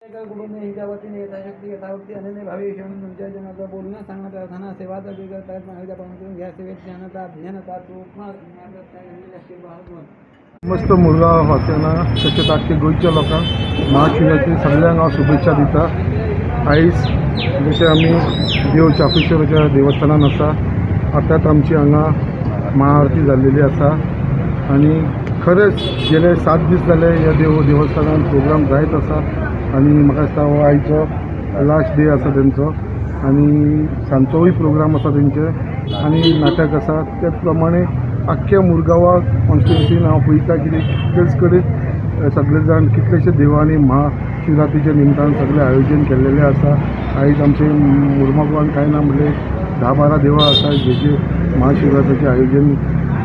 कुटुंब यांच्या वतीने यथाशक्ती यथावृत्ती अनन्य भावी तुमच्या जनाचा बोलणं सांगणं प्रार्थना सेवाचा करतायत मागच्या पाहून घ्या सेवेत ज्ञानता ज्ञानता मस्त मुरगांव वासियांना तशेंच आख्ख्या गोंयच्या लोकांक महाशिवरात्री सगळ्यांक हांव शुभेच्छा दिता। आयज जशें आमी देव चापेश्वराच्या देवस्थानान आसा, आतांच आमची हांगा महाआरती जाल्लेली आसा आनी खरेंच गेले 7 दीस जाले ह्या देवस्थानान प्रोग्राम जायत आसा आनी म्हाका दिसता हो आयचो लास्ट डे आसा तेंचो आनी सांजचोय प्रोग्राम आसा तेंचे आनी नाटक आसा। त्याच प्रमाणे आख्ख्या मुरगांवाक कॉन्स्टिट्युन्सीन हांव पळयता की तेच कडेन सगळे जाण कितलेशे देवांनी महाशिवरात्रीच्या निमतान सगळे आयोजन केल्लेले आसा। आयज आमचे मुरगांवान कांय ना म्हणले 10-12 देवळां आसा जेचे महाशिवरात्रीचें आयोजन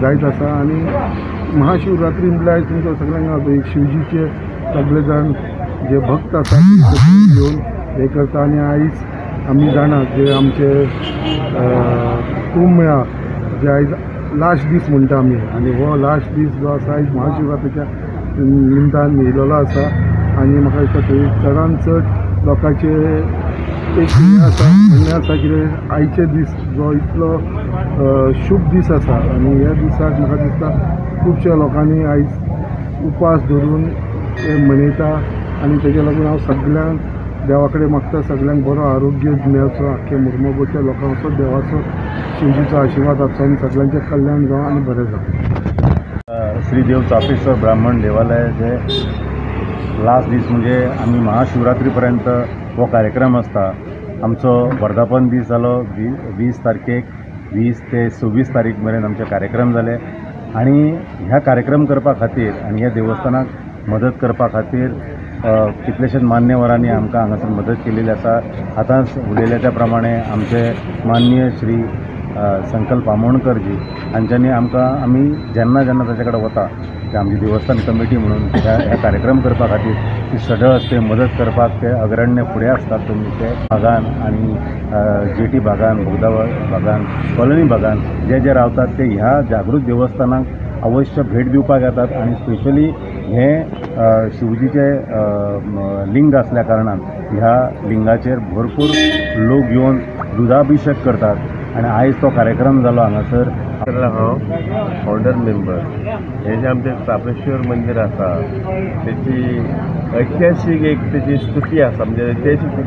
जायत आसा आनी महाशिवरात्री म्हटल्यार तुमकां सगळ्यांक एक शिवजीचे सगळे जाण जे भक्त आसा घेवन हे करता आनी आयज आमी जाणा जे आमचे कुंभमेळा जे आयज लास्ट दीस म्हणटा आमी आनी हो लास्ट दीस जो आसा आयज महाशिवरात्रीच्या निमतान येयलेलो आसा आनी म्हाका दिसता थंय चडांत चड लोकांचे एक म्हणणें आसा कितें आयचे दीस जो इतलो शुभ दीस आसा आनी ह्या दिसाक म्हाका दिसता खुबश्या लोकांनी आयज उपास धरून ते मनयता आनी तेजे लागून हांव सगळ्यांक देवा कडेन मागता सगळ्यांक बरो आरोग्य मेळचो, आख्ख्या मुरमुगांवच्या लोकांचो देवाचो शिवजीचो आशिर्वाद आसचो आनी सगळ्यांचें कल्याण जावं आनी बरें जावं। श्री देव चापेश्वर ब्राह्मण देवालयाचे लास्ट दीस म्हणजे आमी महाशिवरात्री पर्यंत हो कार्यक्रम आसता। आमचो वर्धापन दीस जालो 20 तारखेक 20 ते 26 तारीख मेरेन आमचे कार्यक्रम जाले आनी ह्या कार्यक्रम करपा खातीर आनी ह्या देवस्थानाक मदत करपा खातीर कितलेशेच मान्यवरांनी आमकां हांगासर मदत केलेली आसा। आतांच उलयल्या त्या प्रमाणे आमचे माननीय श्री संकल्प आमोणकर जी हांच्यांनी आमकां आमी जेन्ना ताचे कडेन वता ते आमची देवस्थान कमिटी म्हणून ह्या कार्यक्रम करपा खातीर ती सडळ ते मदत करपाक ते अग्रण्य फुडें आसतात। तुमचे भागान आनी जेटी भागान बोगदा भागान कॉलनी भागान जे रावतात ते ह्या जागृत देवस्थानाक अवश्य भेट दिवपाक येतात आनी स्पेशली हे शिवजीचे लिंग असल्या कारणान ह्या लिंगाचेर भरपूर लोक येवन दुधाभिषेक करतात आनी आयज तो कार्यक्रम जालो हांगासर। हांव फावंडर मेंबर हे जे आमचे चापेश्वर मंदिर आसा तेची ऐतिहासीक एक तेची स्तुती आसा म्हणजे ऐतिहासीक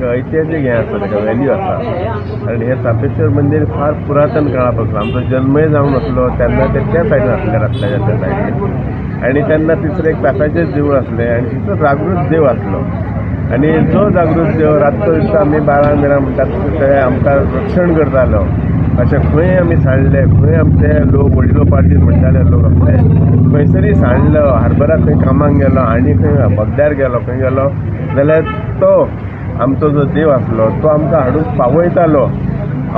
हे आसा तेका व्हॅल्यू आसा आनी हे चापेश्वर मंदिर फार पुरातन काळा पासून आमचो जन्मय जावन आसलो तेन्ना ते त्या सायडीन आसले रस्त्याच्या त्या सायडीन आनी तेन्ना तिसरें एक पेकाचेंच देवूळ आसलें आनी तिचो जागृत देव आसलो आनी जो जागृत देव रातचो दिसता आमी 12 म्हणटात ते आमकां रक्षण करतालो। अशें खंय आमी सांडले खंय आमचे लोक वडिलो पार्टीन म्हणटाले लोक आपले खंयसरी सांडलो हार्बराक खंय कामाक गेलो आनी खंय बगद्यार गेलो खंय गेलो जाल्यार तो आमचो जो देव आसलो तो आमकां हाडून पावयतालो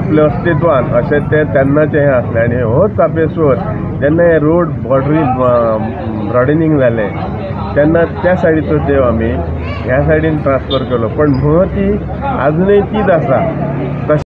आपल्या अस्तित्वान अशें ते तेन्नाचें हें आसलें आनी होच चापेश्वर जेन्ना हे रोड बॉर्डरी ब्रॉडनिंग जालें तेन्ना त्या सायडीचो देव आमी ह्या सायडीन ट्रान्सफर केलो पण महती आजुनूय तीच आसा।